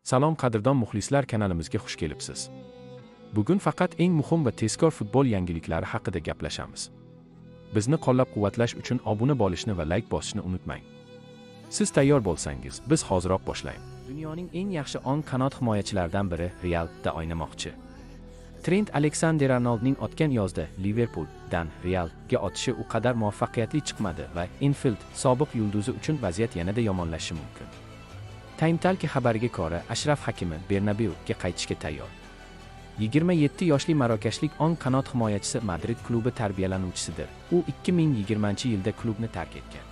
Salom qadrdon muxlislar, kanalimizga xush kelibsiz. Bugun faqat eng muhim va tezkor futbol yangiliklari haqida gaplashamiz. Bizni qo'llab-quvvatlash uchun obuna bo'lishni va like bosishni unutmang. Siz tayyor bo'lsangiz, biz hoziroq boshlaymiz. Dunyoning eng yaxshi o'ng qanot himoyachilaridan biri Realda o'ynamoqchi. Trent Alexander-Arnoldning o'tgan yozda Liverpooldan Realga o'tishi u qadar muvaffaqiyatli chiqmadi va Enfield sobiq yulduzi uchun vaziyat yanada yomonlashishi mumkin. Time xabariga ko'ra, Ashraf Hakimi Bernabeuga qaytishga tayyor. 27 yoshli marokashlik o'ng qanot himoyachisi Madrid klubi tarbiyalanuvchisidir. U 2020-yilda klubni tark etgan.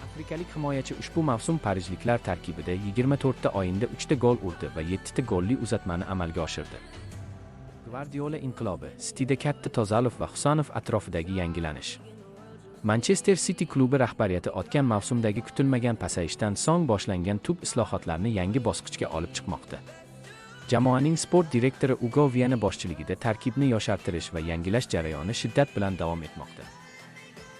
Afrikalik himoyachi ushbu mavsum parijliklar tarkibida 24 ta o'yinda 3 ta gol urdi va 7 ta golli uzatmani amalga oshirdi. Guardiola inqilobi, Cityda katta Tozalov va Husanov atrofidagi yangilanish. Manchester City klubi rahbariyati o'tgan mavsumdagi kutilmagan pasayishdan so'ng boshlangan tub islohotlarni yangi bosqichga olib chiqmoqda. Jamoaning sport direktori Ugo Viana boshchiligida tarkibni yoshartirish va yangilash jarayoni shiddat bilan davom etmoqda.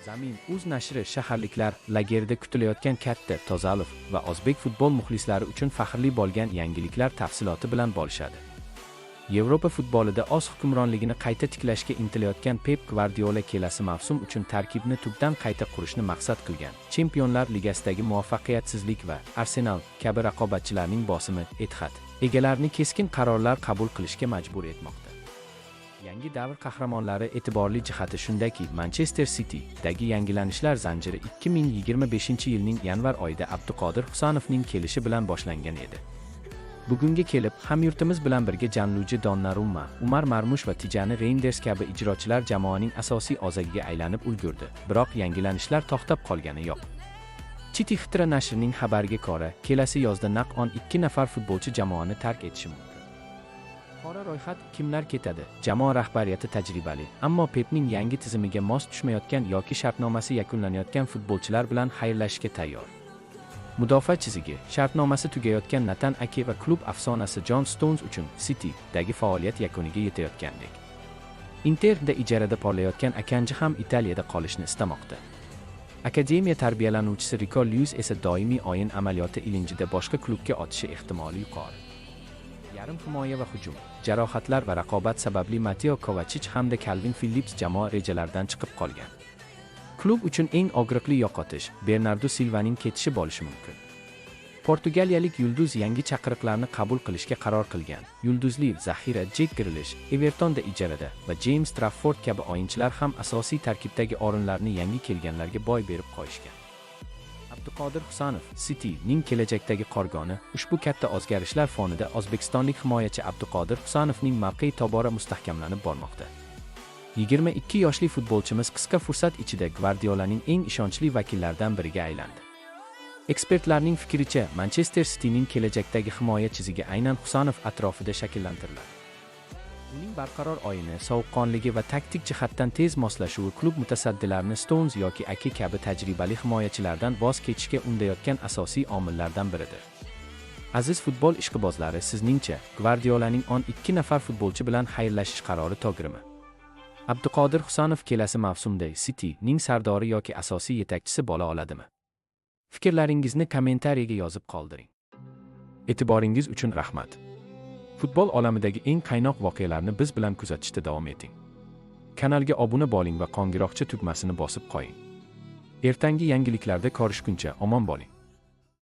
Zamin.uz nashri shaharliklar lagerida kutilayotgan katta Tozalov va o'zbek futbol muxlislari uchun faxrli bo'lgan yangiliklar tafsiloti bilan bo'lishadi. Yevropa futbolida o'z hukmronligini qayta tiklashga intilayotgan Pep Guardiola kelasi mavsum uchun tarkibni tubdan qayta qurishni maqsad qilgan. Chempionlar Ligasidagi muvaffaqiyatsizlik va Arsenal kabi raqobatchilarning bosimi Etihad egalarni keskin qarorlar qabul qilishga majbur etmoqda. Yangi davr qahramonlari e'tiborli jihati shundaki, Manchester City'dagi yangilanishlar zanjiri 2025-yilning yanvar oyida Abduqodir Husanovning kelishi bilan boshlangan edi. Bugunga kelib, hamyurtimiz bilan birga Gianluigi Donnarumma, Umar Marmush va Tijani Reinders kabi ijrochilar jamoaning asosiy o'zagiga aylanib ulgurdi. Biroq yangilanishlar to'xtab qolgani yo'q. City Hitra nashrining xabariga ko'ra, kelasi yozda naqd 2 nafar futbolchi jamoani tark etishi mumkin. Qora ro'yxat kimlar ketadi? Jamoa rahbariyati tajribali, ammo Pepning yangi tizimiga mos tushmayotgan yoki shartnomasi yakunlanayotgan futbolchilar bilan xayrlashishga tayyor. Mudofaa chizigi, shartnomasi tugayotgan Nathan Ake va klub afsonasi John Stones uchun City'dagi faoliyat yakuniga yetayotgandek. Interda ijarada porlayotgan Akanji ham Italiyada qolishni istamoqda. Akademiya tarbiyalanuvchisi Rico Lewis esa doimiy o'yin amaliyoti ilinjida boshqa klubga o'tishi ehtimoli yuqori. Yarim himoya va hujum, jarohatlar va raqobat sababli Mateo Kovacic hamda Calvin Phillips jamoa rejalaridan chiqib qolgan. Klub uchun eng og'riqli yo'qotish Bernardo Silvaning ketishi bo'lishi mumkin. Portugaliyalik yulduz yangi chaqiriqlarni qabul qilishga qaror qilgan. Yulduzli zaxira Jack Grealish Evertonda ijarada va James Trafford kabi o'yinchilar ham asosiy tarkibdagi o'rinlarni yangi kelganlarga boy berib qo'yishgan. Abduqodir Husanov City'ning kelajakdagi qorgoni. Ushbu katta o'zgarishlar fonida o'zbekistonlik himoyachi Abduqodir Husanovning mavqei tobora mustahkamlanib bormoqda. 22 yoshli futbolchimiz qisqa fursat ichida Guardiolaning eng ishonchli vakillaridan biriga aylandi. Ekspertlarning fikricha, Manchester City'ning kelajakdagi himoya chizigi aynan Husanov atrofida shakllantiriladi. Uning barqaror o'yini, sovuqqonligi va taktik jihatdan tez moslashuvi klub mutasaddilarini Stones yoki Ake kabi tajribali himoyachilardan voz kechishga undayotgan asosiy omillardan biridir. Aziz futbol ishqibozlari, sizningcha Guardiolaning 12 nafar futbolchi bilan xayrlashish qarori to'g'rimi? Abduqodir Husanov kelasi mavsumda City'ning sardori yoki asosiy yetakchisi bo'la oladimi? Fikrlaringizni kommentariyaga yozib qoldiring. E'tiboringiz uchun rahmat. Futbol olamidagi eng qaynoq voqealarni biz bilan kuzatishda davom eting. Kanalga obuna bo'ling va qo'ng'iroqcha tugmasini bosib qo'ying. Ertangi yangiliklarda ko'rishguncha omon bo'ling.